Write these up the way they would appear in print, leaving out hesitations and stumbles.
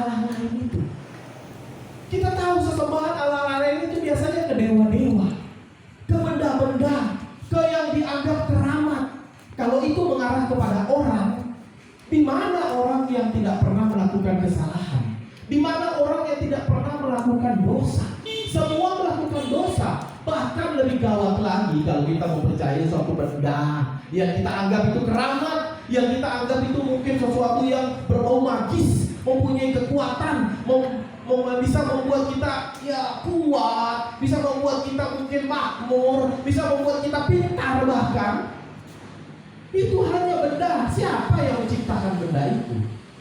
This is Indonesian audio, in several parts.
Allah lain itu. Kita tahu sesembahan Allah lain itu biasanya ke dewa-dewa, ke benda-benda, ke yang dianggap keramat. Kalau itu mengarah kepada orang, di mana orang yang tidak pernah melakukan kesalahan, di mana orang yang tidak pernah melakukan dosa. Semua melakukan dosa. Bahkan lebih gawat lagi kalau kita mempercayai suatu benda yang kita anggap itu keramat, yang kita anggap itu mungkin sesuatu yang berbau magis, mempunyai kekuatan, bisa membuat kita kuat, bisa membuat kita mungkin makmur, bisa membuat kita pintar bahkan. Itu hanya benda. Siapa yang menciptakan benda itu?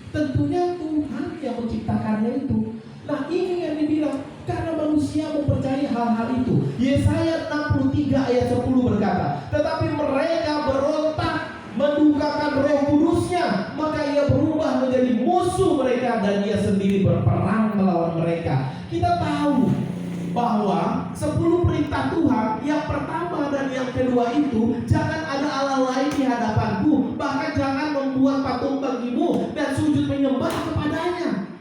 Tentunya Tuhan yang menciptakannya itu. Nah, ini yang dibilang karena manusia mempercayai hal-hal itu. Yesaya 63 ayat 10 berkata, tetapi mereka berontak, mendukakan Roh Kudusnya, maka ia berubah menjadi musuh mereka dan ia sendiri berperang melawan mereka. Kita tahu bahwa 10 perintah Tuhan, yang pertama dan yang kedua itu, jangan ada Allah lain di hadapanku, bahkan jangan membuat patung bagimu dan sujud menyembah kepadanya.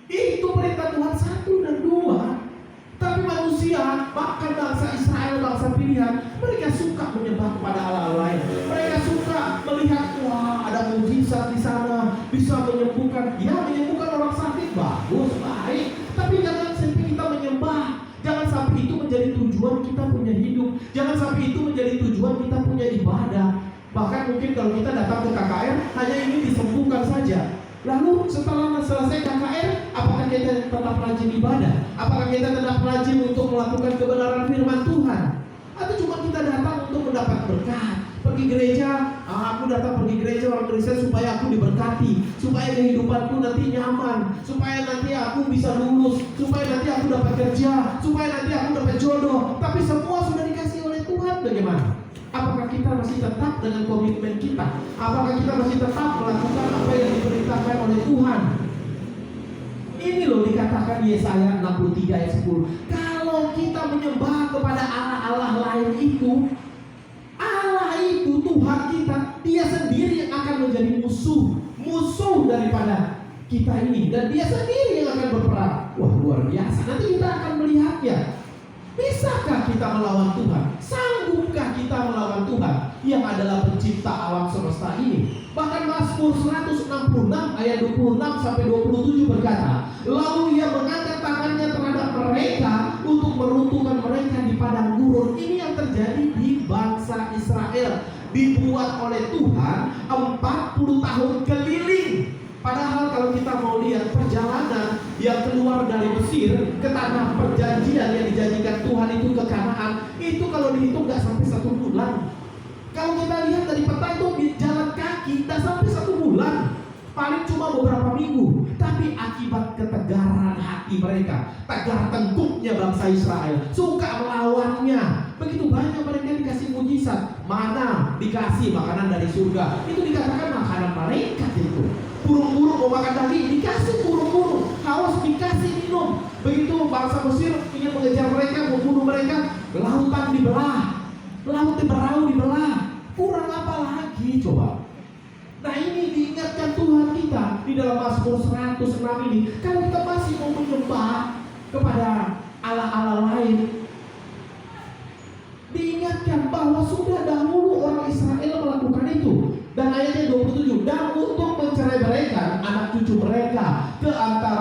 Itu perintah Tuhan 1 dan 2. Tapi manusia, bahkan bangsa Israel, bangsa pilihan, mereka suka menyembah kepada Allah lain. Mereka suka melihat, wah ada mujizat di sana, bisa menyembuhkan. Ya, menyembuhkan orang sakit, bagus, baik. Tapi jangan sampai kita menyembah. Jangan sampai itu menjadi tujuan kita punya hidup. Jangan sampai itu menjadi tujuan kita punya ibadah. Bahkan mungkin kalau kita datang ke KKR hanya ingin disembuhkan saja. Lalu setelah selesai KKR, apakah kita tetap rajin ibadah? Apakah kita tetap rajin untuk melakukan kebenaran firman Tuhan? Atau cuma kita datang untuk mendapat berkat? Pergi gereja, aku datang pergi gereja orang Kristen supaya aku diberkati, supaya kehidupanku nanti nyaman, supaya nanti aku bisa lulus, supaya nanti aku dapat kerja, supaya nanti aku dapat jodoh. Tapi semua sudah dikasih oleh Tuhan. Bagaimana? Apakah kita masih tetap dengan komitmen kita? Apakah kita masih tetap melakukan apa yang diperintahkan oleh Tuhan? Ini loh dikatakan Yesaya 63 ayat 10. Kalau kita menyembah kepada Allah lain itu, Allah itu Tuhan kita, dia sendiri yang akan menjadi musuh daripada kita ini, dan dia sendiri yang akan berperang. Wah, luar biasa. Nanti kita akan melihatnya. Bisakah kita melawan Tuhan? Sanggupkah kita melawan Tuhan yang adalah pencipta alam semesta ini? Bahkan Mazmur 166 ayat 26 sampai 27 berkata, lalu ia mengangkat tangannya terhadap mereka untuk meruntuhkan mereka di padang gurun. Ini yang terjadi di bangsa Israel. Dibuat oleh Tuhan 40 tahun keliling. Padahal kalau kita mau lihat perjalanan yang keluar dari Mesir ke tanah perjanjian yang dijanjikan Tuhan itu ke Kanaan, itu kalau dihitung nggak sampai 1 bulan. Kalau kita lihat dari peta itu jalan kaki nggak sampai 1 bulan, paling cuma beberapa minggu. Tapi akibat ketegaran hati mereka, tegar tengkuknya bangsa Israel, suka melawannya, begitu banyak mereka dikasih mujizat. Mana dikasih makanan dari surga, itu dikatakan makanan malaikat itu. Burung-burung mau makan daging, dikasih burung-burung. Haus, dikasih minum. Begitu bangsa Mesir ingin mengejar mereka, membunuh mereka, lautan dibelah, laut berau dibelah. Kurang apa lagi coba? Nah, ini diingatkan Tuhan kita di dalam Mazmur 106 ini. Kalau kita masih mau menyembah kepada Allah-Allah lain, diingatkan bahwa sudah dahulu orang Israel melakukan itu. Dan ayatnya 27, dan untuk mencerai mereka anak cucu mereka ke antara